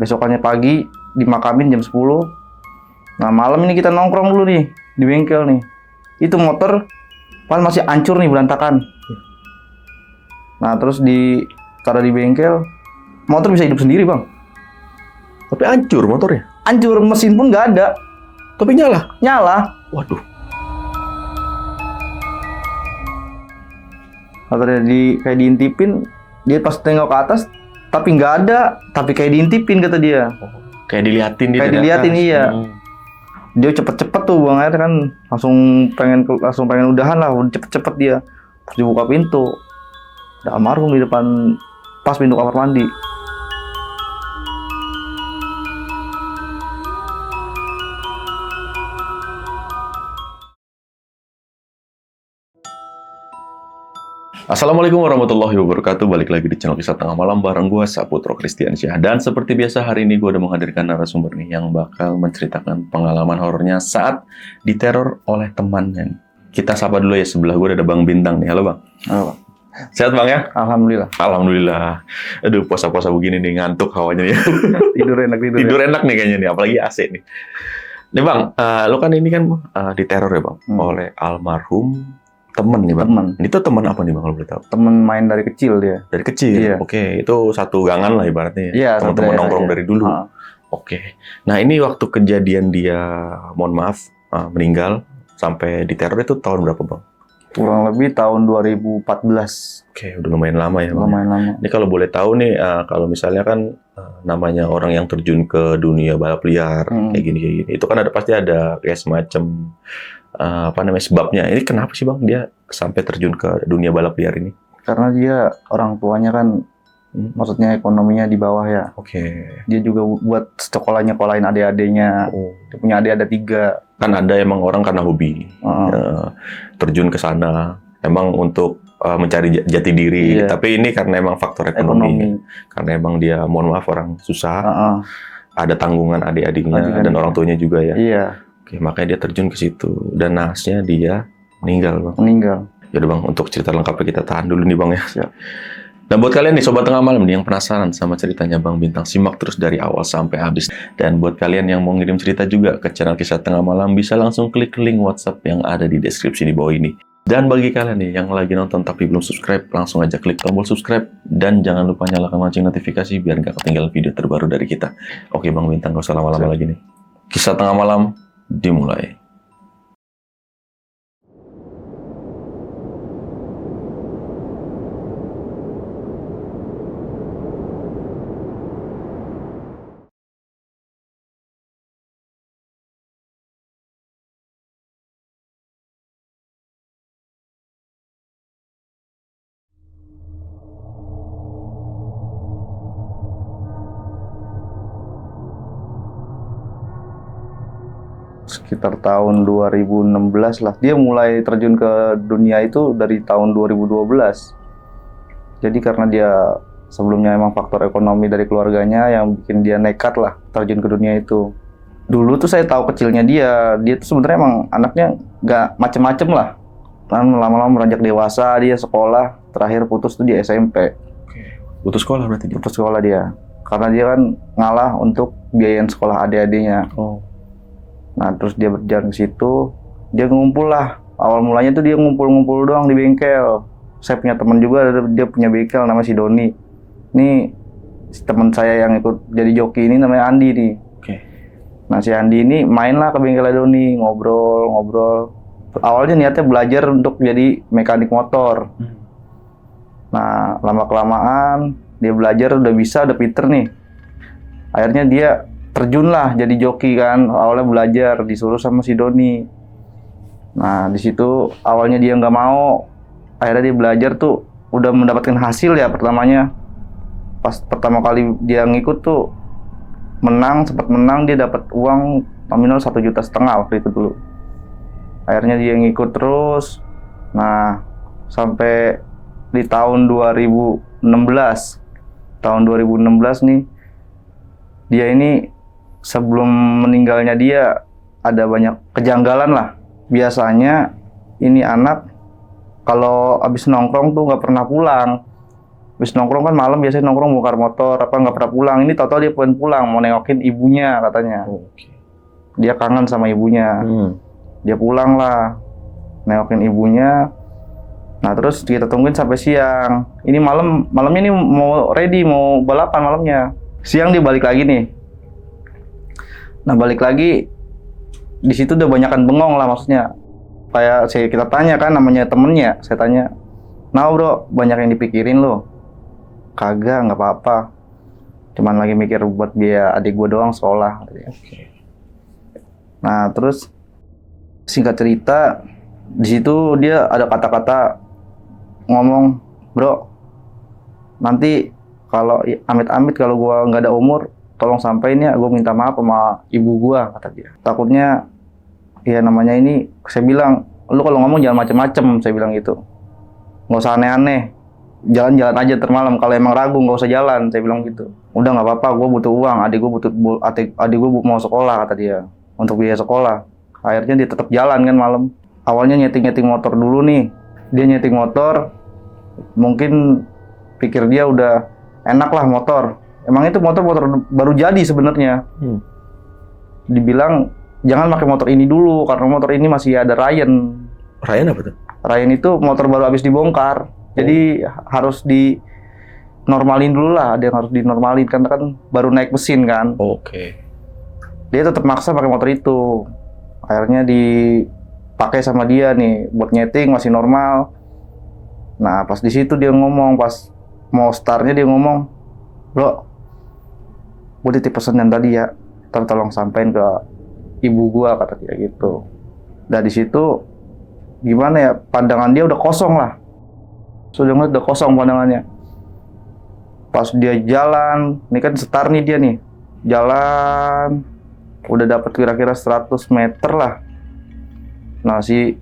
Besokannya pagi dimakamin jam 10. Nah malam ini kita nongkrong dulu nih di bengkel nih. Itu motor kan masih hancur nih, berantakan. Nah terus taruh di bengkel, motor bisa hidup sendiri bang. Tapi hancur motornya? Hancur, mesin pun nggak ada. Tapi nyala? Nyala. Waduh. Motornya kayak diintipin, dia pas tengok ke atas, tapi nggak ada, tapi kayak diintipin kata dia. Kayak diliatin dia. Kayak diliatin iya. Dia cepet-cepet tuh bang, akhirnya kan langsung pengen udahan lah, cepet-cepet dia. Terus dibuka pintu, ada almarhum di depan pas pintu kamar mandi. Assalamualaikum warahmatullahi wabarakatuh. Balik lagi di channel Kisah Tengah Malam bareng gue Saputro Kristiansyah. Dan seperti biasa hari ini gue udah menghadirkan narasumber nih yang bakal menceritakan pengalaman horornya saat diteror oleh temannya. Kita sapa dulu ya, sebelah gue ada Bang Bintang nih. Halo Bang. Halo Bang. Sehat Bang ya? Alhamdulillah. Alhamdulillah. Aduh, puasa-puasa begini nih, ngantuk hawanya ya. Tidur enak nih kayaknya nih, apalagi AC nih. Nih Bang, lo kan ini kan diteror ya Bang, oleh almarhum temen nih Bang. Ini tuh teman apa nih Bang kalau boleh tahu? Temen main dari kecil dia. Dari kecil? Iya. Oke, itu satu gangan lah ibaratnya. Iya, teman-teman nongkrong dari dulu. Oke. Nah ini waktu kejadian dia, mohon maaf, meninggal sampai diteror itu tahun berapa Bang? Kurang lebih tahun 2014. Oke, udah lumayan lama ya Bang. Lumayan lama. Ini kalau boleh tahu nih, kalau misalnya kan namanya orang yang terjun ke dunia balap liar, kayak gini. Itu kan pasti ada kayak semacam sebabnya. Ini kenapa sih Bang dia sampai terjun ke dunia balap liar ini? Karena dia orang tuanya kan, maksudnya ekonominya di bawah ya. Oke. Dia juga buat sekolahin adik-adiknya. Dia punya adik ada 3. Kan ada emang orang karena hobi terjun ke sana, emang untuk mencari jati diri. Tapi ini karena emang faktor ekonomi. Karena emang dia, mohon maaf, orang susah. Ada tanggungan adik-adiknya dan orang tuanya juga ya. Iya. Oke, makanya dia terjun ke situ dan nahasnya dia meninggal Bang. Yaudah Bang, untuk cerita lengkapnya kita tahan dulu nih Bang ya. Siap. Dan buat kalian nih Sobat Tengah Malam nih yang penasaran sama ceritanya Bang Bintang, simak terus dari awal sampai habis. Dan buat kalian yang mau ngirim cerita juga ke channel Kisah Tengah Malam, bisa langsung klik link WhatsApp yang ada di deskripsi di bawah ini. Dan bagi kalian nih yang lagi nonton tapi belum subscribe, langsung aja klik tombol subscribe. Dan jangan lupa nyalakan lonceng notifikasi biar nggak ketinggalan video terbaru dari kita. Oke Bang Bintang, gak usah lama-lama lagi nih. Kisah Tengah Malam dimulai. Sekitar tahun 2016 lah. Dia mulai terjun ke dunia itu dari tahun 2012. Jadi karena dia sebelumnya emang faktor ekonomi dari keluarganya yang bikin dia nekat lah terjun ke dunia itu. Dulu tuh saya tahu kecilnya dia tuh sebenarnya emang anaknya nggak macem-macem lah. Kan lama-lama beranjak dewasa, dia sekolah, terakhir putus tuh di SMP. Putus sekolah berarti dia? Putus sekolah dia. Karena dia kan ngalah untuk biayain sekolah adik-adiknya. Nah terus dia berjalan ke situ, dia ngumpul lah. Awal mulanya tuh dia ngumpul-ngumpul doang di bengkel. Saya punya teman juga, dia punya bengkel namanya si Doni. Ini teman saya yang ikut jadi joki ini namanya Andi nih. Nah si Andi ini main lah ke bengkel Doni, ngobrol. Awalnya niatnya belajar untuk jadi mekanik motor. Nah lama-kelamaan dia belajar, udah bisa, udah pinter nih. Akhirnya dia terjun lah jadi joki kan. Awalnya belajar disuruh sama si Doni. Nah di situ awalnya dia nggak mau, akhirnya dia belajar tuh udah mendapatkan hasil ya. Pertamanya pas pertama kali dia ngikut tuh sempat menang, dia dapat uang nominal 1,5 juta waktu itu dulu. Akhirnya dia ngikut terus. Nah sampai di tahun 2016 nih, dia ini sebelum meninggalnya dia ada banyak kejanggalan lah. Biasanya ini anak kalau abis nongkrong tuh nggak pernah pulang. Habis nongkrong kan malam biasanya nongkrong bongkar motor, apa nggak pernah pulang. Ini tahu-tahu dia pengen pulang, mau nengokin ibunya katanya. Dia kangen sama ibunya. Dia pulang lah, nengokin ibunya. Nah terus kita tungguin sampai siang. Ini malamnya ini mau ready, mau balapan malamnya. Siang dia balik lagi nih. Nah balik lagi, di situ udah banyakan bengong lah maksudnya. Kayak kita tanya kan namanya temennya, saya tanya, nah bro banyak yang dipikirin lo? Kagak, nggak apa-apa. Cuman lagi mikir buat biaya adik gue doang sekolah. Nah terus singkat cerita, di situ dia ada kata-kata ngomong, bro, nanti kalau amit-amit kalau gua nggak ada umur, tolong sampein ya, gua minta maaf sama ibu gua, kata dia. Takutnya, ya namanya ini, saya bilang, lu kalau ngomong jangan macem-macem, saya bilang gitu. Nggak usah aneh-aneh, jalan-jalan aja termalam. Kalau emang ragu nggak usah jalan, saya bilang gitu. Udah nggak apa-apa, gua butuh uang, adik gua mau sekolah, kata dia, untuk biaya sekolah. Akhirnya dia tetap jalan kan malam. Awalnya nyeting motor dulu nih, dia nyeting motor. Mungkin pikir dia udah enak lah motor. Emang itu motor baru jadi sebenarnya. Dibilang jangan pakai motor ini dulu karena motor ini masih ada Ryan. Ryan apa tuh? Ryan itu motor baru habis dibongkar. Jadi harus dinormalin dulu lah. Ada yang harus dinormalin karena kan baru naik mesin kan. Dia tetap maksa pakai motor itu. Akhirnya dipakai sama dia nih buat nyeting masih normal. Nah pas di situ dia ngomong, pas mau startnya dia ngomong, bro, gue titip pesan yang tadi ya, tolong sampein ke ibu gua, kata dia gitu. Dan di situ gimana ya, pandangan dia udah kosong lah, sudah ngeliat udah kosong pandangannya. Pas dia jalan, ini kan setar nih dia nih, jalan, udah dapat kira-kira 100 meter lah. Nah si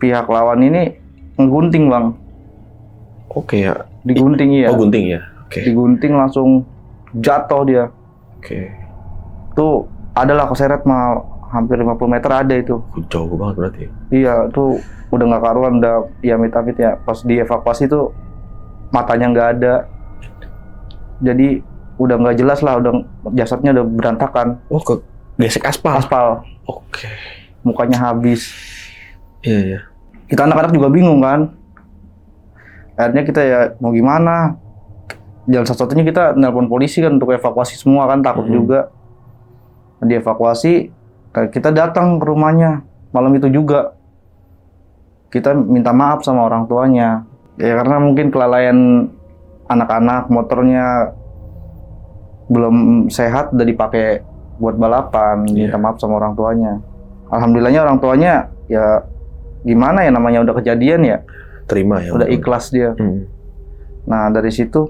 pihak lawan ini ngegunting bang. Ya. Digunting ya. Oh gunting ya. Digunting langsung jatuh dia. Tuh adalah keseret hampir 50 meter ada itu. Jauh banget berarti. Iya, tuh udah nggak karuan, udah ya amit-amit ya. Pas dievakuasi tuh matanya nggak ada. Jadi udah nggak jelas lah, udah jasadnya udah berantakan. Oh, gesek aspal. Mukanya habis. Iya. Kita anak-anak juga bingung kan. Akhirnya kita ya mau gimana? Jalan satu-satunya kita nelpon polisi kan untuk evakuasi semua kan, takut juga. Dievakuasi, kita datang ke rumahnya malam itu juga. Kita minta maaf sama orang tuanya. Ya karena mungkin kelalaian anak-anak, motornya belum sehat udah dipakai buat balapan. Minta maaf sama orang tuanya. Alhamdulillahnya orang tuanya ya gimana ya, namanya udah kejadian ya. Terima ya. Udah ikhlas dia. Nah dari situ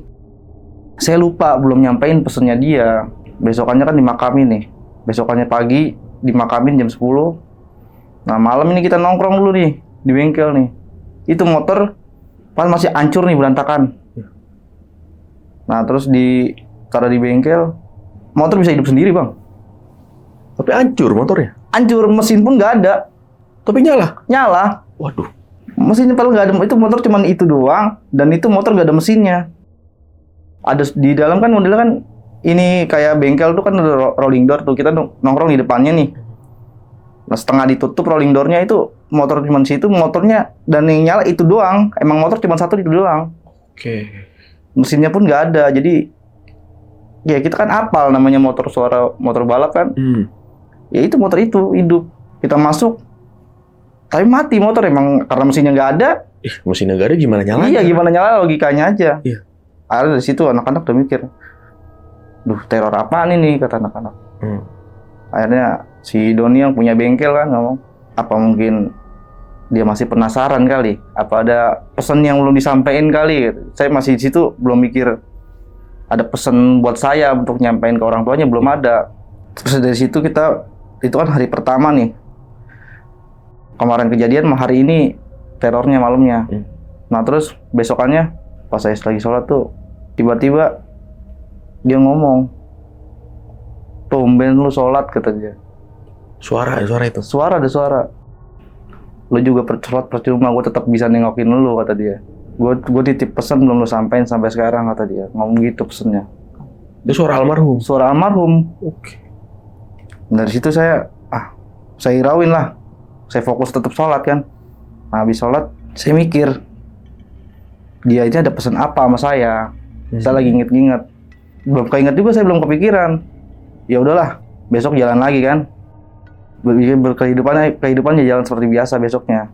saya lupa belum nyampein pesennya dia. Besokannya kan dimakamin nih. Besokannya pagi dimakamin jam 10. Nah malam ini kita nongkrong dulu nih di bengkel nih. Itu motor pas masih hancur nih, berantakan. Nah terus taruh di bengkel, motor bisa hidup sendiri bang. Tapi hancur motornya? Hancur, mesin pun nggak ada. Tapi nyala? Nyala. Waduh. Mesinnya paling nggak ada, itu motor cuman itu doang, dan itu motor nggak ada mesinnya. Ada di dalam kan modelnya kan ini kayak bengkel tuh kan ada rolling door tuh, kita nongkrong di depannya nih. Nah setengah ditutup rolling doornya, itu motor cuman situ motornya, dan yang nyala itu doang. Emang motor cuma satu itu doang. Mesinnya pun nggak ada, jadi ya kita kan apal namanya suara motor balap kan. Ya itu motor itu hidup, kita masuk. Tapi mati motor emang karena mesinnya nggak ada. Mesinnya nggak ada gimana nyala? Iya, gimana nyala, logikanya aja. Iya. Akhirnya dari situ anak-anak udah mikir, duh teror apaan ini, kata anak-anak. Akhirnya si Doni yang punya bengkel kan ngomong, apa mungkin dia masih penasaran kali, apa ada pesan yang belum disampaikan kali. Saya masih di situ belum mikir ada pesan buat saya untuk nyampein ke orang tuanya, belum ada. Terus dari situ itu kan hari pertama nih. Kemarin kejadian, hari ini terornya malamnya. Nah terus besokannya pas saya lagi sholat tuh tiba-tiba dia ngomong, tumben lu sholat, kata dia. Suara itu? Suara, ada suara. Lu juga sholat percuma, gue tetap bisa nengokin lu, kata dia. Gue titip pesan belum lu sampein sampai sekarang, kata dia. Ngomong gitu pesennya. Itu suara almarhum. Suara almarhum. Oke. Dari situ saya hirauin lah. Saya fokus tetap sholat kan. Nah, habis sholat saya mikir, dia ini ada pesan apa sama saya. Saya lagi inget-inget. Belum keinget juga, saya belum kepikiran. Ya udahlah, besok jalan lagi kan. Kehidupannya jalan seperti biasa besoknya.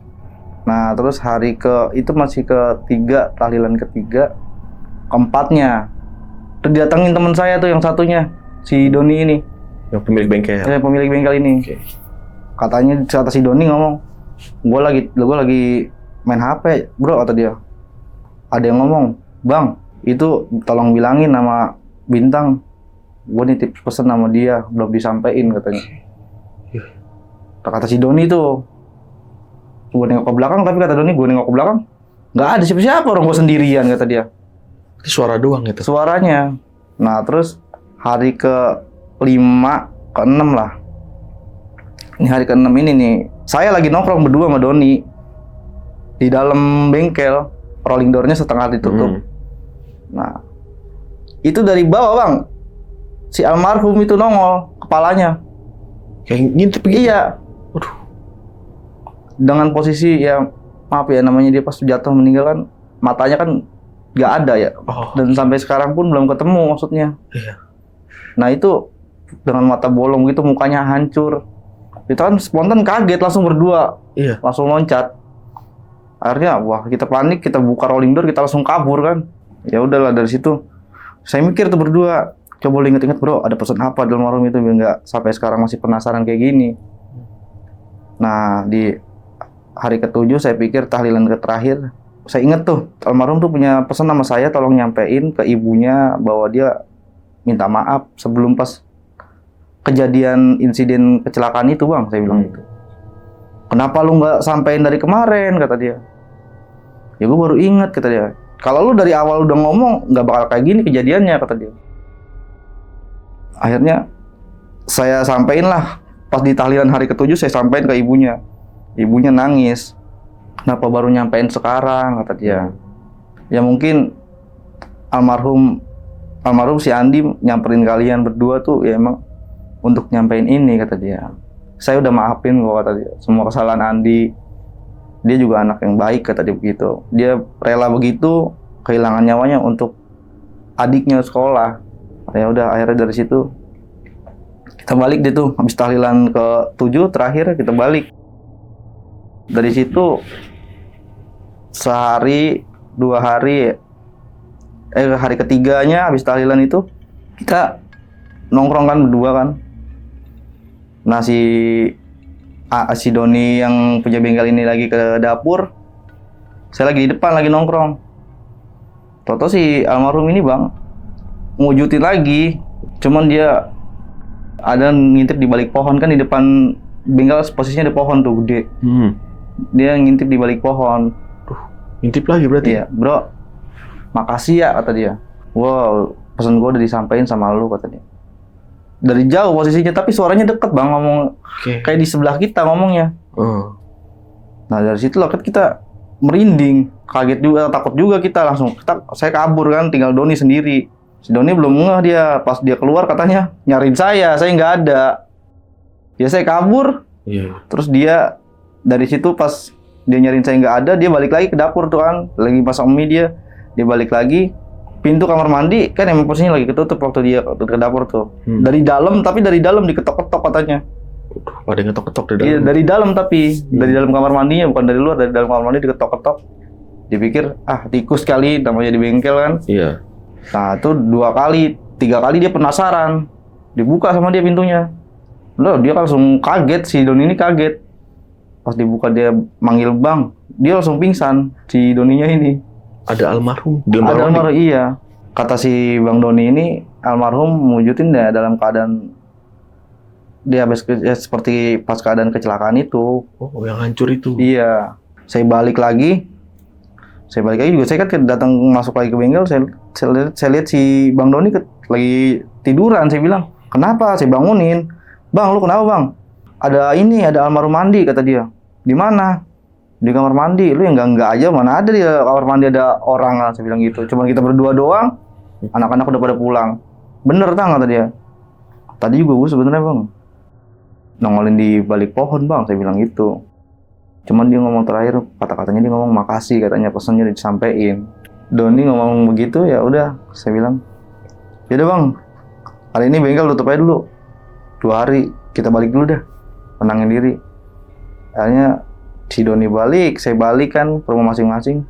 Nah, terus itu masih ketiga, tahlilan ketiga, keempatnya. Terus didatengin teman saya tuh yang satunya, si Doni ini. Yang pemilik bengkel. Pemilik bengkel ini. Oke. Katanya kata si Doni ngomong, gue lagi main HP, bro, kata dia. Ada yang ngomong, bang, itu tolong bilangin nama Bintang, gue nitip pesan sama dia, belum disampein, katanya. Kata si Doni tuh, gue nengok ke belakang, tapi kata Doni, gue nengok ke belakang, nggak ada siapa-siapa, orang gue sendirian, kata dia. Itu suara doang itu. Suaranya. Nah, terus hari ke-5, ke-6 lah. Ini hari ke-6 ini nih, saya lagi nongkrong berdua sama Doni di dalam bengkel, rolling door-nya setengah ditutup. Nah, itu dari bawah, bang, si almarhum itu nongol kepalanya. Kayak ngintip gitu. Iya. Waduh. Dengan posisi ya, maaf ya, namanya dia pas jatuh meninggal kan, matanya kan nggak ada ya. Dan sampai sekarang pun belum ketemu maksudnya. Iya. Nah, itu dengan mata bolong gitu, mukanya hancur. Itu kan spontan kaget, langsung berdua. Iya. Langsung loncat. Akhirnya wah, kita panik, kita buka rolling door, kita langsung kabur kan. Ya udahlah, dari situ saya mikir tuh berdua, coba inget-inget, bro, ada pesan apa dalam warung itu biar nggak sampai sekarang masih penasaran kayak gini. Nah, di hari ke-7 saya pikir tahlilan terakhir, saya inget tuh almarhum tuh punya pesan sama saya, tolong nyampein ke ibunya bahwa dia minta maaf sebelum pas kejadian insiden kecelakaan itu, bang, saya bilang gitu. Kenapa lu nggak sampein dari kemarin, kata dia. Ya gue baru ingat, kata dia. Kalau lu dari awal udah ngomong, nggak bakal kayak gini kejadiannya, kata dia. Akhirnya saya sampein lah, pas di tahlilan hari ke-7 saya sampein ke ibunya. Ibunya nangis. Kenapa baru nyampein sekarang, kata dia. Ya mungkin almarhum si Andi nyamperin kalian berdua tuh ya emang untuk nyampein ini, kata dia. Saya udah maafin kok, kata dia, semua kesalahan Andi. Dia juga anak yang baik, kata dia begitu. Dia rela begitu, kehilangan nyawanya untuk adiknya sekolah. Ya udah, akhirnya dari situ kita balik deh tuh. Habis tahlilan ke-7 terakhir kita balik. Dari situ sehari, 2 hari, hari ketiganya habis tahlilan itu kita nongkrong kan berdua kan. Nah, si Doni yang punya bengkel ini lagi ke dapur, saya lagi di depan lagi nongkrong. Toto si almarhum ini, bang, ngujutin lagi, cuman dia ada ngintip di balik pohon kan, di depan bengkel posisinya di pohon tuh gede. Dia ngintip di balik pohon. Ngintip lagi berarti? Iya, bro, makasih ya, kata dia. Wow, pesan gue udah disampaikan sama lu, kata dia. Dari jauh posisinya, tapi suaranya deket, bang, ngomong. Kayak di sebelah kita ngomongnya. Nah, dari situ lah kita merinding, kaget juga, takut juga kita, langsung saya kabur kan, tinggal Doni sendiri. Si Doni belum ngeh dia, pas dia keluar katanya nyariin saya nggak ada. Ya saya kabur. Terus dia dari situ pas dia nyariin saya nggak ada, dia balik lagi ke dapur tuh kan, lagi masak mie dia balik lagi. Pintu kamar mandi kan emang posisinya lagi ketutup waktu dia ke dapur tuh. Dari dalam diketok-ketok katanya. Ada yang ngetok-ketok di dalam? Iya, dari dalam tapi. Dari dalam kamar mandinya, bukan dari luar. Dari dalam kamar mandi diketok-ketok. Dipikir, tikus kali, namanya di bengkel kan. Iya. Nah, itu 2 kali, 3 kali dia penasaran. Dibuka sama dia pintunya. Loh, dia langsung kaget, si Doni ini kaget. Pas dibuka dia manggil bang, dia langsung pingsan, si Doninya ini. Ada almarhum? Ada almarhum, iya. Kata si Bang Doni ini, almarhum mewujudin ya dalam keadaan dia habis seperti pas keadaan kecelakaan itu. Oh, yang hancur itu? Iya. Saya balik lagi juga, saya kan datang masuk lagi ke bengkel, saya lihat si Bang Doni lagi tiduran. Saya bilang, kenapa? Saya bangunin. Bang, lu kenapa, bang? Ada almarhum Andi, kata dia. Di mana? Di kamar mandi, lu yang enggak aja mana ada di kamar mandi ada orang lah, saya bilang gitu. Cuman kita berdua doang, anak-anak udah pada pulang. Bener Tang, kata dia. Tadi juga gue sebenarnya bang nongolin di balik pohon bang, saya bilang gitu. Cuman dia ngomong terakhir, kata-katanya dia ngomong makasih, katanya pesannya disampaikan. Doni ngomong begitu, ya udah, saya bilang, yaudah bang, hari ini bengkel tutup aja dulu, 2 hari, kita balik dulu dah, tenangin diri. Akhirnya si Doni balik, saya balik kan ke rumah masing-masing.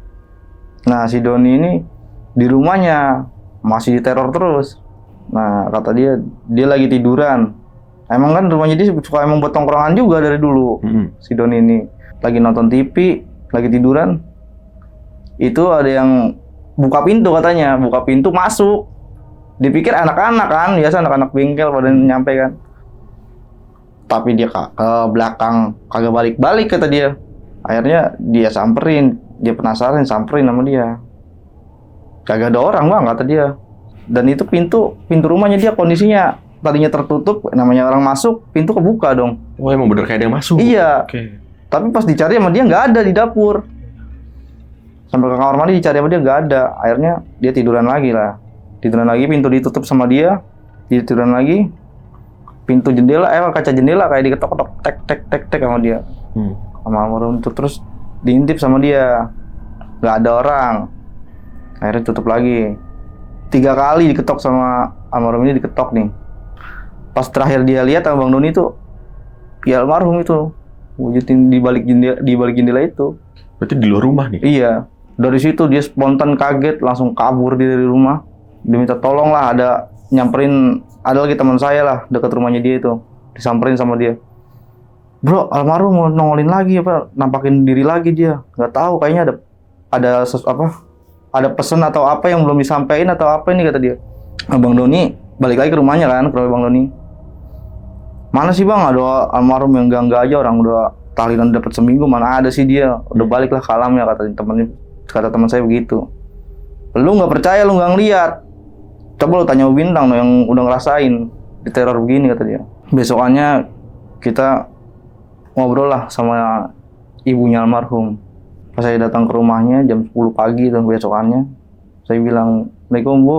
Nah si Doni ini di rumahnya masih diteror terus. Nah kata dia lagi tiduran. Emang kan rumahnya dia suka emang buat tongkrongan juga dari dulu. Si Doni ini lagi nonton TV, lagi tiduran. Itu ada yang buka pintu katanya, buka pintu masuk. Dipikir anak-anak kan, biasa anak-anak bengkel pada nyampe kan. Tapi dia ke belakang kagak balik-balik kata dia. Akhirnya dia samperin, dia penasaran samperin sama dia. Kagak ada orang bang kata dia. Dan itu pintu rumahnya dia kondisinya tadinya tertutup, namanya orang masuk, pintu kebuka dong. Oh emang bener kayak ada yang masuk? Iya. Oke. Tapi pas dicari sama dia nggak ada di dapur. Sampai ke kamar mandi dicari sama dia nggak ada. Akhirnya dia tiduran lagi lah. Tiduran lagi, pintu ditutup sama dia. Dia tiduran lagi. Pintu jendela, kaca jendela kayak diketok-ketok, tek sama dia. Sama almarhum itu terus diintip sama dia, nggak ada orang. Akhirnya tutup lagi. 3 kali diketok sama almarhum ini, diketok nih. Pas terakhir dia lihat sama Bang Doni itu, ya almarhum itu wujudin di balik jendela itu. Berarti di luar rumah nih? Iya. Dari situ dia spontan kaget, langsung kabur dia dari rumah. Dia minta tolong lah, ada nyamperin, ada lagi teman saya lah dekat rumahnya dia itu, disamperin sama dia. Bro, almarhum mau nongolin lagi apa? Nampakin diri lagi dia. Nggak tahu, kayaknya ada pesan atau apa yang belum disampaikan atau apa ini kata dia. Bang Doni balik lagi ke rumahnya kan, ke rumah Bang Doni. Mana sih bang, ada almarhum yang enggak aja, orang udah tahlilan dapat seminggu, mana ada sih dia. Udah baliklah ke alamnya kata teman saya begitu. Lu nggak percaya, lu nggak ngeliat. Coba lu tanya Bintang yang udah ngerasain diteror begini kata dia. Besokannya kita ngobrol lah sama ibunya almarhum. Pas saya datang ke rumahnya jam 10 pagi tuh besokannya, saya bilang, "Assalamualaikum Bu,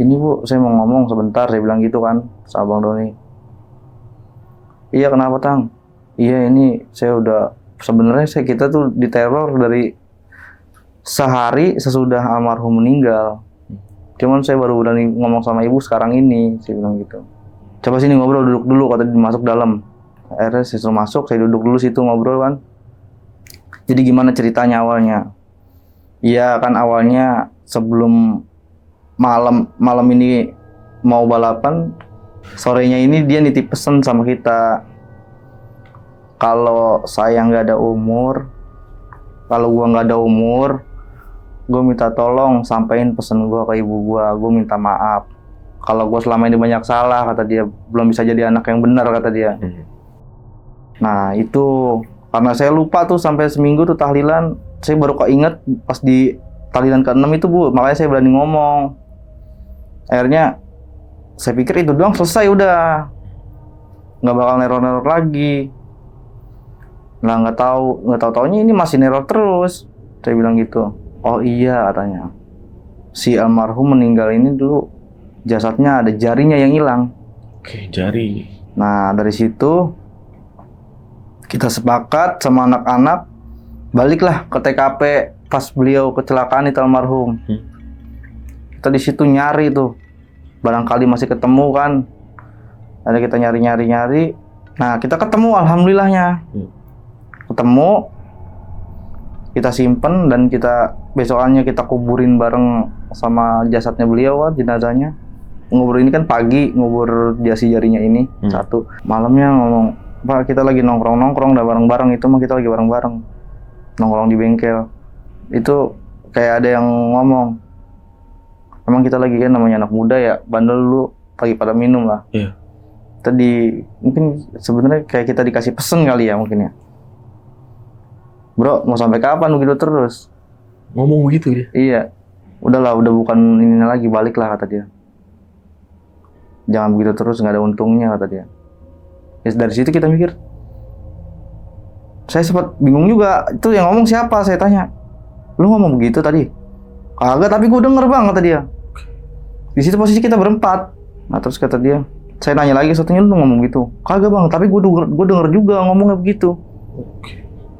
ini Bu, saya mau ngomong sebentar," saya bilang gitu kan sama Bang Doni. "Iya kenapa Tang?" "Iya ini saya udah, sebenarnya kita tuh diteror dari sehari sesudah almarhum meninggal. Cuman saya baru berani ngomong sama ibu sekarang ini," saya bilang gitu. "Coba sini ngobrol, duduk dulu," kata dia, masuk dalam. Akhirnya saya suruh masuk, saya duduk dulu situ ngobrol kan. Jadi gimana ceritanya awalnya? Iya kan awalnya sebelum malam ini mau balapan, sorenya ini dia nitip pesen sama kita. Kalau saya nggak ada umur, kalau gua nggak ada umur, gue minta tolong sampein pesen gua ke ibu gua minta maaf. Kalau gua selama ini banyak salah, kata dia, belum bisa jadi anak yang benar, kata dia. Nah itu karena saya lupa tuh sampai seminggu tuh tahlilan, saya baru keinget pas di tahlilan ke-6 itu Bu, makanya saya berani ngomong. Akhirnya saya pikir itu doang selesai udah, nggak bakal neror lagi. Nah nggak tahu-taunya ini masih neror terus. Saya bilang gitu. "Oh iya," katanya, "si almarhum meninggal ini dulu jasadnya ada jarinya yang hilang." Oke, jari. Nah dari situ kita sepakat sama anak-anak, baliklah ke TKP pas beliau kecelakaan itu almarhum. Kita di situ nyari tuh, barangkali masih ketemu kan. Ada kita nyari. Nah kita ketemu alhamdulillahnya. Ketemu, kita simpen dan kita besokannya kita kuburin bareng sama jasadnya beliau kan, jenazahnya. Ngubur ini kan pagi, ngubur jarinya ini satu. Malamnya ngomong, "Pak, kita lagi nongkrong udah bareng-bareng, itu mah kita lagi bareng-bareng nongkrong di bengkel." Itu kayak ada yang ngomong, "Emang kita lagi kan namanya anak muda ya, bandel dulu, lagi pada minum lah." Iya. Tadi mungkin sebenarnya kayak kita dikasih pesen kali ya mungkin ya. "Bro, mau sampai kapan begitu terus?" Ngomong begitu dia? Iya. "Udahlah, udah bukan ini lagi, baliklah," kata dia. "Jangan begitu terus, nggak ada untungnya," kata dia. Ya dari situ kita mikir, Saya sempat bingung juga, itu yang ngomong siapa? Saya tanya, lu ngomong begitu tadi? Kagak, tapi gue denger bang, kata dia. Di situ posisi kita berempat. Nah terus kata dia, saya nanya lagi, satunya lu ngomong gitu. Kagak bang, tapi gue denger juga ngomongnya begitu.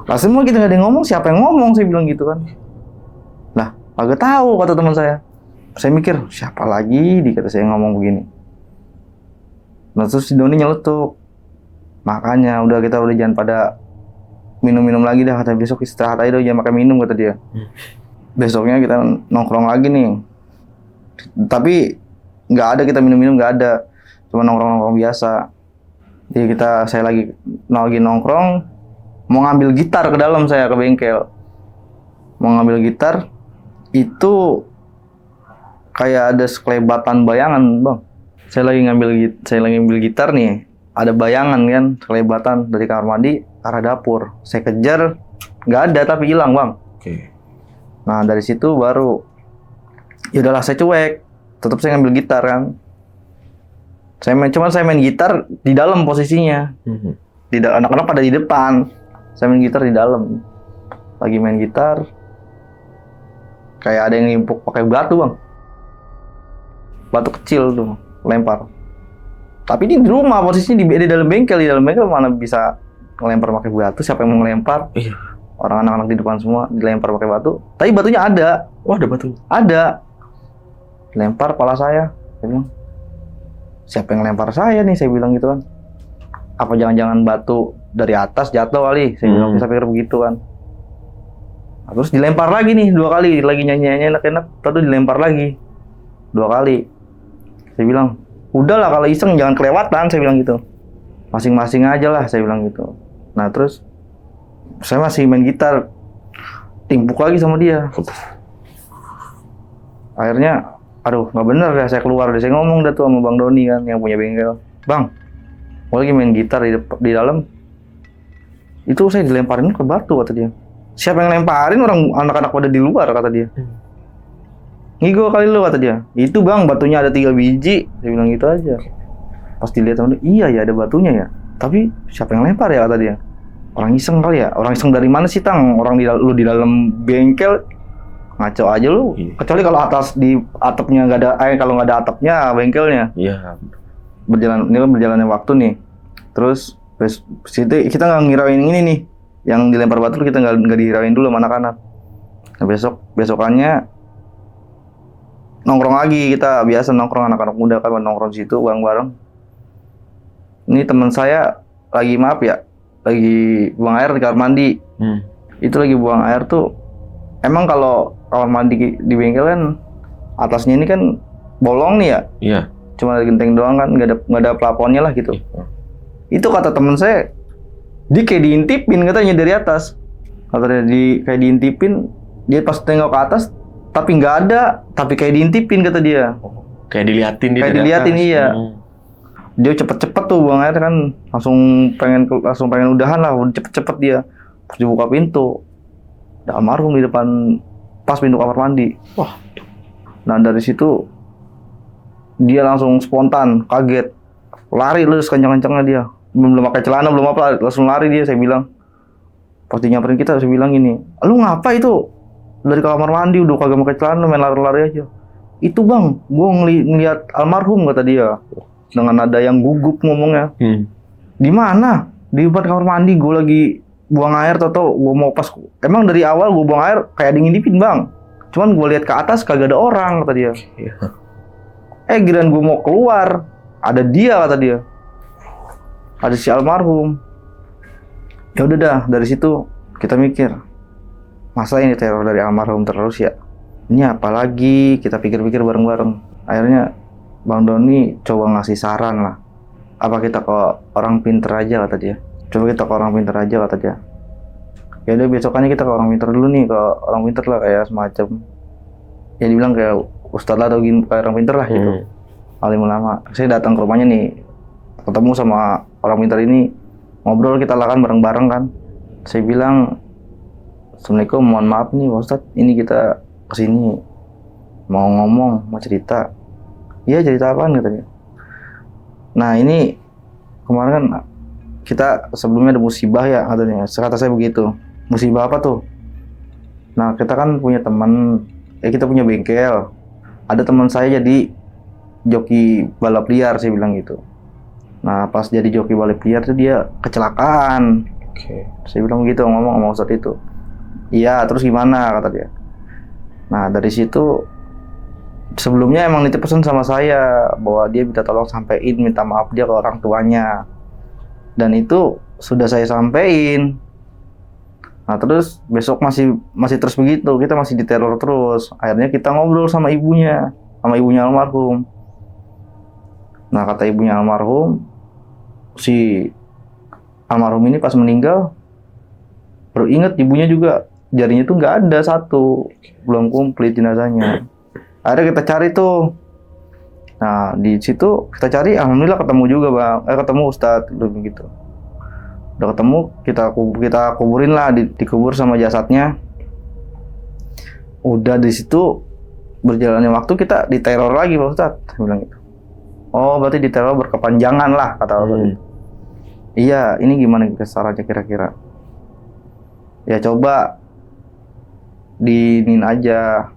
Lah semua kita nggak ada yang ngomong, siapa yang ngomong? Saya bilang gitu kan. Lah, kagak tahu kata teman saya. Saya mikir, siapa lagi? Dikata saya ngomong begini. Nah terus si Doni nyeletuk. Makanya udah kita udah jangan pada minum-minum lagi dah, kata besok istirahat aja, jangan makan minum kata dia. Besoknya kita nongkrong lagi nih. Tapi nggak ada kita minum-minum, nggak ada. Cuma nongkrong-nongkrong biasa. Jadi saya lagi nongkrong, mau ngambil gitar ke dalam, saya ke bengkel. Mau ngambil gitar, itu kayak ada sekelebatan bayangan, bang. Saya lagi ngambil gitar nih, ada bayangan kan, sekelebatan dari kamar mandi ke arah dapur. Saya kejar, nggak ada tapi hilang, bang. Oke. Nah dari situ baru, ya udahlah saya cuek, tetap saya ngambil gitar kan. Saya main gitar di dalam posisinya. Anak-anak pada di depan, saya main gitar di dalam. Lagi main gitar, kayak ada yang ngimpuk pakai batu, bang. Batu kecil tuh, lempar. Tapi ini di rumah, posisinya di dalam bengkel. Di dalam bengkel mana bisa ngelempar pakai batu? Siapa yang mau ngelempar? Iya. Orang anak-anak di depan semua dilempar pakai batu. Tapi batunya ada. Wah, ada batu. Ada. Lempar kepala saya. Saya bilang, siapa yang lempar saya nih? Saya bilang gitu kan. Apa jangan-jangan batu dari atas jatuh kali? Saya bilang, saya pikir begitu kan. Nah, terus dilempar lagi nih 2 kali. Lagi nyanyi-nyanyi enak-enak. Terus dilempar lagi 2 kali. Saya bilang, udahlah kalau iseng jangan kelewatan. Saya bilang gitu. Masing-masing aja lah, saya bilang gitu. Nah terus saya masih main gitar, timpuk lagi sama dia. Akhirnya, aduh nggak bener ya, saya keluar. Saya ngomong dah tuh sama Bang Doni kan, yang punya bengkel. Bang, gue lagi main gitar di dalam. Itu saya dilemparin ke batu, kata dia. Siapa yang lemparin? Orang anak-anak pada di luar, kata dia. Ngigo kali lu, kata dia. Itu bang, batunya ada 3 biji. Saya bilang gitu aja. Pas dilihat sama dia, iya ya ada batunya ya. Tapi siapa yang lempar ya, kata dia. Orang iseng kali ya. Orang iseng dari mana sih, Tang? Orang lu di dalam bengkel, ngaco aja lu. Iya. Kecuali kalau atas di atapnya nggak ada, kalau nggak ada atapnya bengkelnya. Iya. Berjalannya waktu nih. Terus situ kita nggak ngirauin ini nih. Yang dilempar batu kita nggak dihirauin dulu sama anak-anak. Nah, besokannya nongkrong lagi, kita biasa nongkrong anak-anak muda kan, nongkrong situ bareng-bareng. Ini teman saya lagi lagi buang air di kamar mandi. Itu lagi buang air tuh. Emang kalau kamar mandi di bengkel kan atasnya ini kan bolong nih ya. Iya. Cuma ada genteng doang kan, nggak ada plafonnya lah gitu. Itu kata teman saya, dia kayak diintipin katanya dari atas. Katanya kayak diintipin, dia pas tengok ke atas tapi nggak ada, tapi kayak diintipin kata dia. Kayak diliatin dia. Kayak diliatin iya. Dia cepet-cepet tuh buang air kan, langsung pengen udahan lah, udah cepet-cepet dia. Pas dibuka pintu, ada almarhum di depan pas pintu kamar mandi. Wah. Nah dari situ dia langsung spontan, kaget, lari lu kencang-kencangnya dia. Belum pakai celana, belum apa, langsung lari dia. Saya bilang, pas dia nyamperin kita, saya bilang gini, lu ngapa itu? Dari kamar mandi udah kagak pakai celana, main lari-lari aja. Itu bang, gua ngeliat almarhum, kata dia. Dengan nada yang gugup ngomongnya. Di mana? Di depan kamar mandi, gue lagi buang air, atau gue mau pas. Emang dari awal gue buang air kayak diintipin bang. Cuman gue lihat ke atas kagak ada orang, kata dia. Giliran gue mau keluar, ada dia, kata dia. Ada si almarhum. Ya udah dah, dari situ kita mikir, masa ini teror dari almarhum terus ya? Ini apalagi? Kita pikir-pikir bareng-bareng. Akhirnya Bang Doni coba ngasih saran lah. Apa kita ke orang pinter aja, kata dia. Coba kita ke orang pinter aja, kata dia. Ya udah besokannya kita ke orang pinter dulu nih, ke orang pinter lah, kayak semacam. Ya dibilang kayak ustadz lah atau kayak orang pinter lah gitu. Alim ulama. Saya datang ke rumahnya nih, ketemu sama orang pinter ini, ngobrol, kita lakukan bareng-bareng kan. Saya bilang, Assalamualaikum, mohon maaf nih Ustadz, ini kita kesini mau ngomong, mau cerita. Iya, cerita apaan, katanya. Nah ini kemarin kan kita sebelumnya ada musibah ya katanya. Kata saya begitu. Musibah apa tuh? Nah kita kan punya teman, kita punya bengkel. Ada teman saya jadi joki balap liar, saya bilang gitu. Nah pas jadi joki balap liar tuh dia kecelakaan. Saya bilang gitu, ngomong sama Ustadz itu. Iya, terus gimana kata dia. Nah dari situ sebelumnya emang nitip pesan sama saya bahwa dia minta tolong sampein, minta maaf dia ke orang tuanya. Dan itu sudah saya sampein. Nah terus besok masih terus begitu, kita masih diteror terus. Akhirnya kita ngobrol sama ibunya almarhum. Nah kata ibunya almarhum, si almarhum ini pas meninggal baru inget ibunya juga jarinya tuh nggak ada satu, belum komplit jenazahnya. Akhirnya kita cari tuh. Nah di situ kita cari, alhamdulillah ketemu juga bang, ketemu Ustadz gitu. Udah ketemu, kita kuburin lah, dikubur sama jasadnya. Udah di situ berjalannya waktu kita diteror lagi Pak Ustadz, saya bilang gitu. Oh berarti diteror berkepanjangan lah kata Ustadz. Iya, ini gimana caranya kira-kira? Ya coba diinin aja.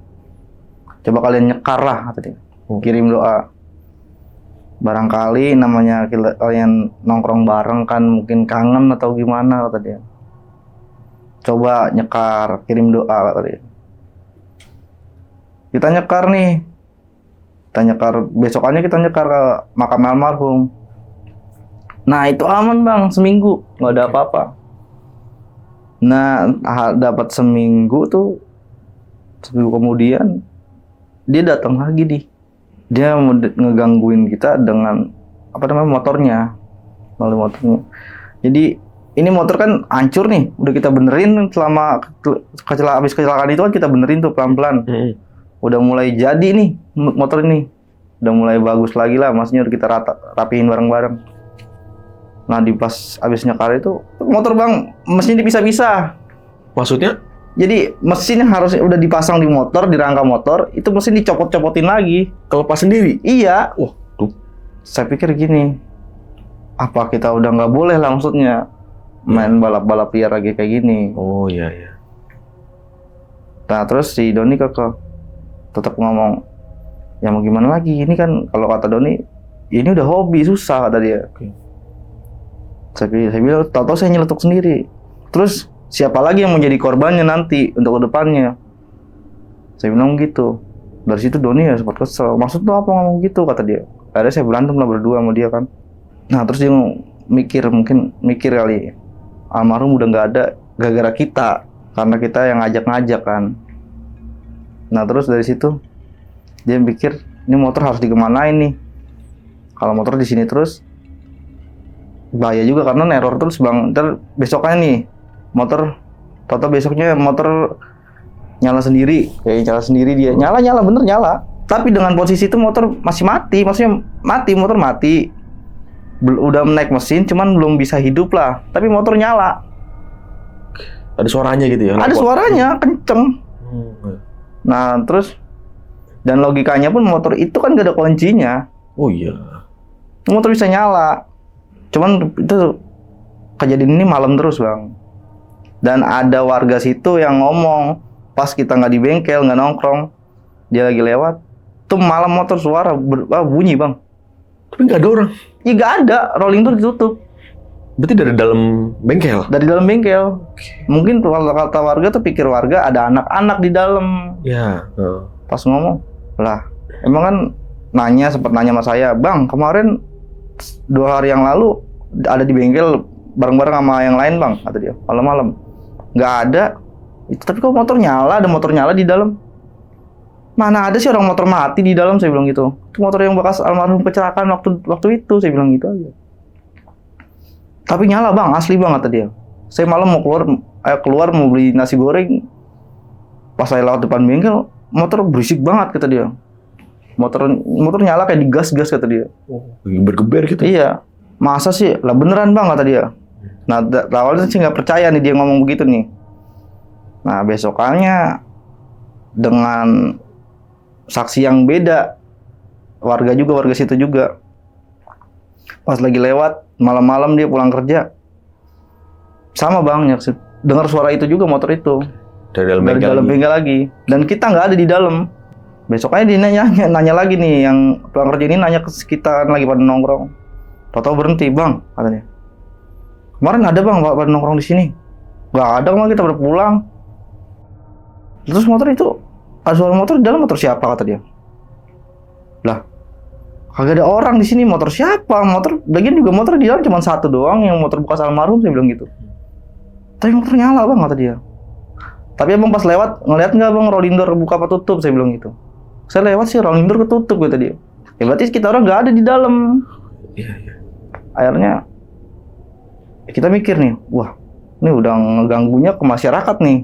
Coba kalian nyekar lah kata dia. Kirim doa. Barangkali namanya kalian nongkrong bareng kan mungkin kangen atau gimana kata dia. Coba nyekar, kirim doa kata dia. Kita nyekar nih. Besokannya kita nyekar ke makam almarhum. Nah itu aman bang, seminggu nggak ada apa-apa. Nah dapat seminggu kemudian dia datang lagi nih. Dia ngegangguin kita dengan motornya. Jadi ini motor kan hancur nih, udah kita benerin selama habis kecelakaan itu kan kita benerin tuh pelan-pelan. Udah mulai jadi nih motor ini, udah mulai bagus lagi lah, maksudnya udah kita rapihin bareng-bareng. Nah di pas habis nyekar itu motor bang mesin dipisah-pisah. Maksudnya? Jadi mesin yang harusnya udah dipasang di motor, di rangka motor, itu mesin dicopot-copotin lagi. Kelepas sendiri? Iya. Wah, tuh. Saya pikir gini, apa kita udah nggak boleh lah maksudnya main balap-balap liar lagi kayak gini. Oh iya iya. Nah terus si Doni tetap ngomong, ya mau gimana lagi, ini kan kalau kata Doni, ini udah hobi, susah kata dia. Saya bilang, tau-tau saya nyeletuk sendiri. Terus siapa lagi yang menjadi korbannya nanti untuk kedepannya? Saya bilang gitu. Dari situ Doni ya sempat kesel. Maksud lo apa ngomong gitu kata dia. Akhirnya saya berantem lah berdua sama dia kan. Nah terus dia mikir kali, almarhum udah nggak ada gara-gara kita, karena kita yang ngajak-ngajak kan. Nah terus dari situ dia pikir ini motor harus dikemanain nih. Kalau motor di sini terus bahaya juga karena neror terus bang. Ntar besoknya nih motor, besoknya motor nyala sendiri, dia nyala bener nyala. Tapi dengan posisi itu motor masih mati, maksudnya motor mati. Udah naik mesin, cuman belum bisa hidup lah. Tapi motor nyala. Ada suaranya gitu ya? Ada suaranya, kenceng. Nah terus, dan logikanya pun motor itu kan gak ada kuncinya. Oh iya. Motor bisa nyala. Cuman itu kejadian ini malam terus bang. Dan ada warga situ yang ngomong pas kita nggak di bengkel, nggak nongkrong, dia lagi lewat, tuh malam motor suara bunyi bang. Tapi nggak ada orang? Iya nggak ada, rolling door ditutup. Berarti dari dalam bengkel? Dari dalam bengkel. Mungkin kalau kata warga tuh pikir warga ada anak-anak di dalam. Ya. Pas ngomong, lah emang kan sempat nanya sama saya, bang kemarin 2 hari yang lalu ada di bengkel bareng-bareng sama yang lain bang, kata dia, malam-malam. Nggak ada itu, tapi kok motor nyala, ada motor nyala di dalam. Mana ada sih orang motor mati di dalam, saya bilang gitu. Itu motor yang bekas almarhum kecelakaan waktu itu, saya bilang gitu aja. Tapi nyala bang, asli bang kata dia. Saya malam mau keluar mau beli nasi goreng, pas saya lewat depan bengkel, motor berisik banget kata dia. Motor nyala kayak digas-gas kata dia. Bergeber gitu? Iya. Masa sih? Lah beneran bang kata dia. Nah awalnya sih nggak percaya nih dia ngomong begitu nih. Nah besokannya dengan saksi yang beda, warga situ juga, pas lagi lewat malam-malam dia pulang kerja. Sama bang, dengar suara itu juga motor itu. Dari dalam Dari bengkel dalam lagi. bengkel lagi. Dan kita nggak ada di dalam. Besoknya dia nanya lagi nih, yang pulang kerja ini nanya ke sekitar lagi pada nongkrong. Tahu-tahu berhenti, bang, katanya. Kemarin ada bang, pada nongkrong di sini. Nggak ada, bang, kita udah pulang. Terus motor itu, ada suara motor di dalam, motor siapa, kata dia. Lah, kagak ada orang di sini, motor siapa? Motor, bagian juga motor di dalam cuma satu doang, yang motor bekas almarhum, saya bilang gitu. Tapi motor nyala bang, kata dia. Tapi abang pas lewat, ngeliat nggak bang rolling door buka apa tutup, saya bilang gitu. Saya lewat sih rolling door ketutup, kata dia. Ya berarti kita orang nggak ada di dalam. Iya. Akhirnya kita mikir nih, wah ini udah ngeganggunya ke masyarakat nih.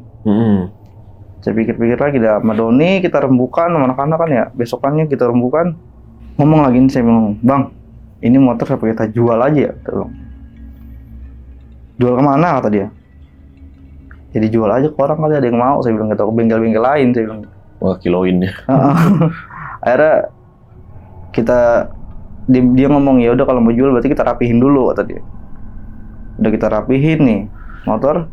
Saya pikir-pikir lagi dah, sama Doni kita rembukan sama anak-anak kan ya. Besokannya kita rembukan, ngomong lagi nih, saya bilang, bang, ini motor apa kita jual aja ya? Jual kemana, kata dia. Jadi jual aja ke orang kali, ada yang mau, saya bilang gitu, ke bengkel-bengkel lain, saya bilang. Wah, kiloin ya. Akhirnya dia ngomong, ya udah kalau mau jual berarti kita rapihin dulu, kata dia. Udah kita rapihin nih motor,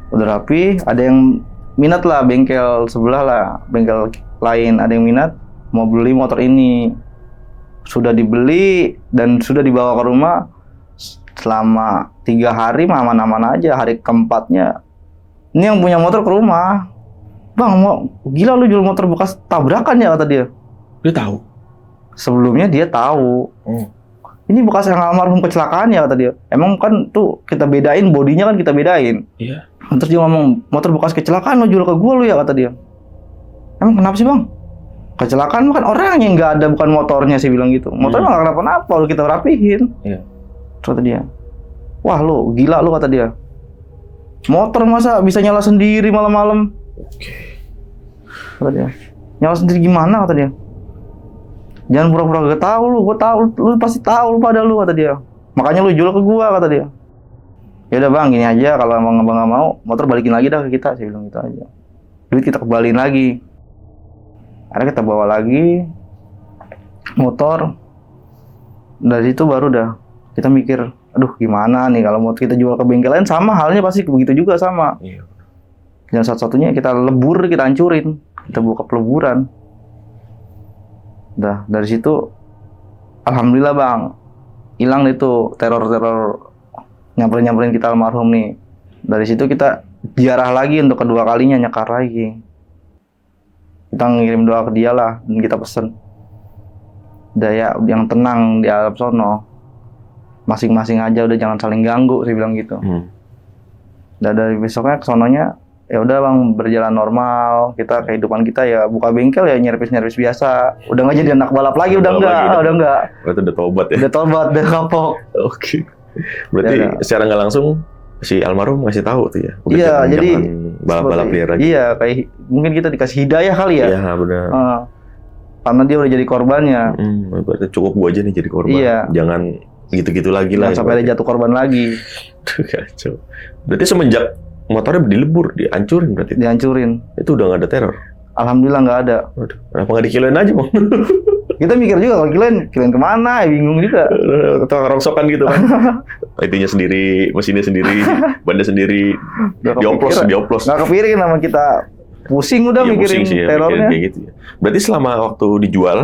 udah rapi, ada yang minat lah, bengkel sebelah lah, bengkel lain ada yang minat mau beli motor ini. Sudah dibeli dan sudah dibawa ke rumah selama 3 hari aman-aman aja. Hari keempatnya ini yang punya motor ke rumah, bang, mau gila lu jual motor bekas tabrakan ya, kata dia. Dia tahu. Sebelumnya dia tahu. Ini bekas yang almarhum kecelakaan ya, kata dia. Emang kan tuh kita bedain, bodinya kan kita bedain. Iya. Terus dia ngomong, motor bekas kecelakaan lo jual ke gua lu ya, kata dia. Emang kenapa sih bang? Kecelakaan kan orangnya nggak ada, bukan motornya, sih bilang gitu. Motornya nggak kenapa-napa, udah kita rapihin. Iya. Terus kata dia, wah lu gila lu, kata dia. Motor masa bisa nyala sendiri malam-malam? Oke. Kata dia, nyala sendiri gimana, kata dia. Jangan pura-pura gak tahu lu, gua tahu, lu pasti tahu lu pada lu, kata dia. Makanya lu jual ke gua, kata dia. Ya udah bang, gini aja, kalau emang abang nggak mau, motor balikin lagi dah ke kita, saya bilang gitu aja. Duit kita kembaliin lagi. Akhirnya kita bawa lagi motor. Dari situ baru dah kita mikir, aduh gimana nih kalau mau kita jual ke bengkel lain, sama halnya pasti begitu juga sama. Iya. Dan satu-satunya kita lebur, kita hancurin, kita buka peleburan. Dah dari situ, alhamdulillah bang, hilang itu teror-teror nyamperin kita almarhum nih. Dari situ kita ziarah lagi untuk kedua kalinya, nyekar lagi. Kita ngirim doa ke dia lah, dan kita pesen daya yang tenang di alam sono. Masing-masing aja, udah jangan saling ganggu, saya bilang gitu. Dan dari besoknya kesononya, ya udah bang, berjalan normal. Kita kehidupan kita ya buka bengkel ya nyervis biasa. Udah nggak jadi anak balap lagi, udah enggak. Berarti udah tobat ya. Udah tobat, udah kapok. Oke. Berarti secara nggak langsung si almarhum ngasih tahu tuh ya. Iya, jadi balap-balap liar lagi. Iya, kayak mungkin kita dikasih hidayah kali ya. Iya, benar. Karena dia udah jadi korbannya. Berarti cukup gua aja nih jadi korban. Iya. Jangan gitu-gitu lagi lah. Jangan sampai ada jatuh korban lagi. Kacau. Berarti semenjak motornya dilebur, dihancurin berarti? Dihancurin. Itu udah nggak ada teror? Alhamdulillah nggak ada. Waduh, kenapa nggak dikiloin aja bang? Kita mikir juga kalau kiloin kemana? Bingung juga. Atau rongsokan gitu kan? Itunya sendiri, mesinnya sendiri, bannya sendiri, dioplos. Nggak kepikirin sama kita. Pusing udah Ya, mikirin pusing sih, terornya. mikirin kayak gitu ya. Berarti selama waktu dijual,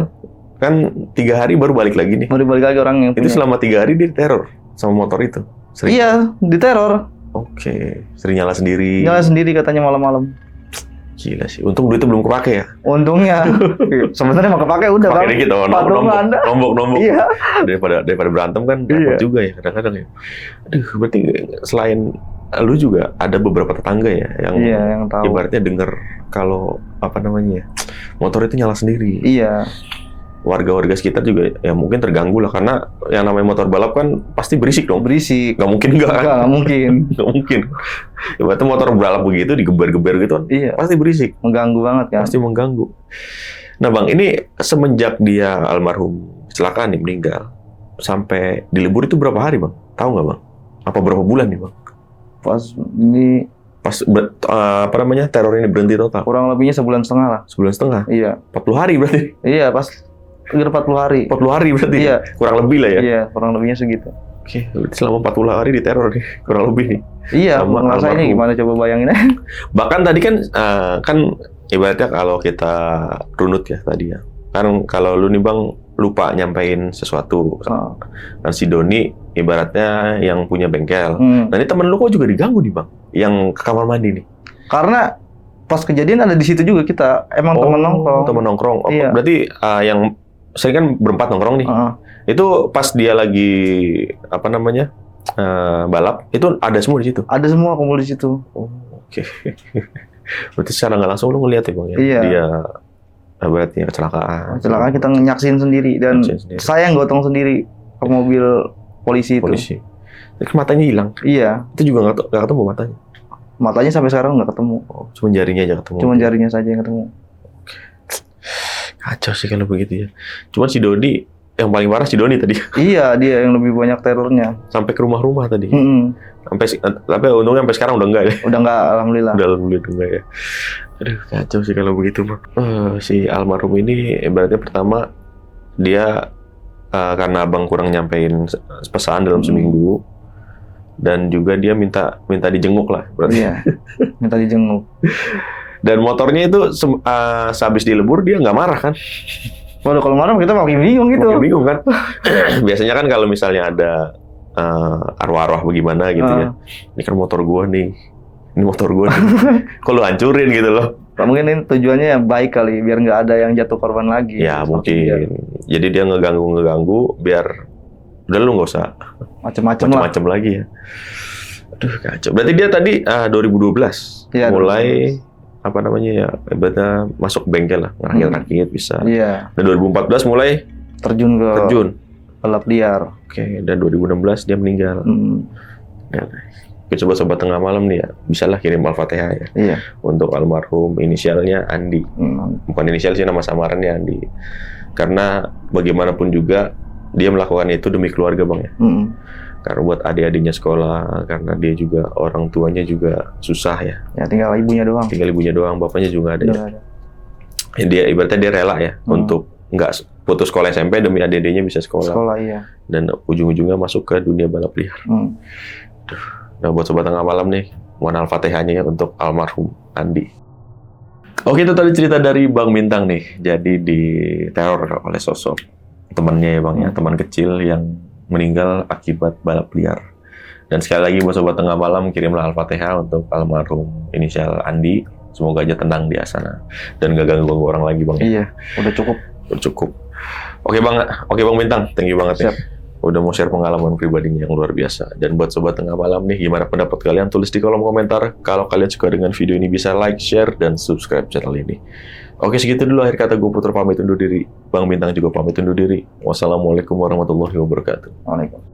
kan 3 hari baru balik lagi nih. Mau dibalik lagi orang yang Itu punya. selama 3 hari dia teror sama motor itu? Sering? Iya, diteror. Oke, sering nyala sendiri. Nyala sendiri katanya malam-malam. Gila sih, untung duitnya belum kepake ya. Untungnya. Sebenarnya mau kepake udah Pakai bang. dikit, Patungan. nombok. Iya. Daripada berantem kan, repot juga ya kadang-kadang ya. Aduh, berarti selain lu juga ada beberapa tetangga ya yang tahu. ibaratnya dengar kalau motor itu nyala sendiri. Iya. Warga-warga sekitar juga ya mungkin terganggu lah, karena yang namanya motor balap kan pasti berisik dong. Berisik. Nggak mungkin nggak kan? Nggak mungkin. Nggak mungkin. Ibaratnya motor balap begitu digeber-geber gitu kan, Iya. pasti berisik. Mengganggu banget kan. Pasti mengganggu. Nah bang, ini semenjak dia almarhum kecelakaan nih, meninggal, sampai dilebur itu berapa hari bang? Tahu nggak bang? Apa berapa bulan nih bang? Pas ini teror ini berhenti total? kurang lebihnya 1,5 bulan lah. 1,5 bulan? Iya. 40 hari berarti? Iya, pas 40 hari. 40 hari berarti? Iya. Kurang lebih lah ya? Iya, kurang lebihnya segitu. Oke, berarti selama 40 hari diteror nih, kurang lebih nih. Iya, Sama ngerasainnya almarhum. gimana coba bayangin aja. Bahkan tadi kan ibaratnya kalau kita runut ya tadi ya. Kan kalau lu nih Bang lupa nyampein sesuatu. Oh. Dan si Doni ibaratnya yang punya bengkel. Hmm. Nah ini temen lu kok juga diganggu nih Bang, yang ke kamar mandi nih. Karena pas kejadian ada di situ juga kita, emang temen nongkrong. Temen nongkrong. Oh, Iya. berarti yang sering kan berempat nongkrong nih. Itu pas dia lagi apa namanya balap, itu ada semua di situ. Ada semua kumpul di situ. Oh, oke. Berarti secara nggak langsung lu ngeliat ya Bang ya? Iya. Dia berarti kecelakaan. Kecelakaan kita nyaksin sendiri dan Nyaksin sendiri. saya yang gotong sendiri ke mobil polisi itu. Polisi. Tapi matanya hilang. Iya, Itu juga nggak ketemu matanya. matanya sampai sekarang nggak ketemu. Oh, cuma jarinya aja ketemu. Cuma jarinya saja yang ketemu. Kacau sih kalau begitu ya. Cuman si Doni, yang paling parah si Doni tadi. Iya, dia yang lebih banyak terornya. Sampai ke rumah-rumah tadi. Mm-mm. Tapi untungnya sampai sekarang udah enggak ya. Udah nggak, alhamdulillah. Udah alhamdulillah enggak ya. Aduh, kacau sih kalau begitu, Bang. Si almarhum ini ibaratnya pertama dia karena abang kurang nyampein pesan dalam seminggu, dan juga dia minta dijenguk lah berarti. Iya, minta dijenguk. Dan motornya itu sehabis dilebur dia nggak marah kan? Waduh, kalau marah kita makin bingung gitu. Makin bingung kan? Biasanya kan kalau misalnya ada arwah-arwah bagaimana gitu ya. Ini kan motor gua nih. Ini motor gua nih. Kok lu hancurin gitu loh. Mungkin ini tujuannya baik kali, biar nggak ada yang jatuh korban lagi. Ya Seperti dia. mungkin. Jadi dia ngeganggu biar udah lu nggak usah macam-macam lagi ya. Aduh kacau. Berarti dia tadi 2012 Iya, mulai apa namanya ya, ibaratnya masuk bengkel lah, ngerakit-rakit bisa. Iya, Dan 2014 mulai terjun balap liar. Oke, dan 2016 dia meninggal. Ya, sobat-sobat tengah malam nih ya, bisalah kirim Al-Fatihah ya. Iya. Untuk almarhum, inisialnya Andi. Bukan inisial sih, nama samarannya Andi. Karena bagaimanapun juga dia melakukan itu demi keluarga Bang ya. Karena buat adik-adiknya sekolah, karena dia juga orang tuanya juga susah ya. Ya tinggal ibunya doang. Tinggal ibunya doang, bapaknya juga ada. Ya. Dia ibaratnya dia rela ya untuk nggak putus sekolah SMP demi adik-adiknya bisa sekolah. Sekolah iya. Dan ujung-ujungnya masuk ke dunia balap liar. Nah buat sobat tengah malam nih, mohon Al-Fatihahnya ya untuk almarhum Andi. Oke, itu tadi cerita dari Bang Bintang nih. Jadi diteror oleh sosok temannya ya Bang ya, teman kecil yang meninggal akibat balap liar. Dan sekali lagi buat sobat tengah malam, kirimlah Al-Fatihah untuk almarhum inisial Andi. Semoga aja tenang di sana dan gak ganggu orang lagi Bang. Iya, udah cukup. Udah cukup. Oke Bang Bintang, thank you banget Siap. nih. Udah mau share pengalaman pribadinya yang luar biasa. Dan buat sobat tengah malam nih, gimana pendapat kalian? Tulis di kolom komentar. Kalau kalian suka dengan video ini, bisa like, share, dan subscribe channel ini. Oke, segitu dulu akhir kata gue Putra pamit undur diri. Bang Bintang juga pamit undur diri. Wassalamualaikum warahmatullahi wabarakatuh. Waalaikumsalam.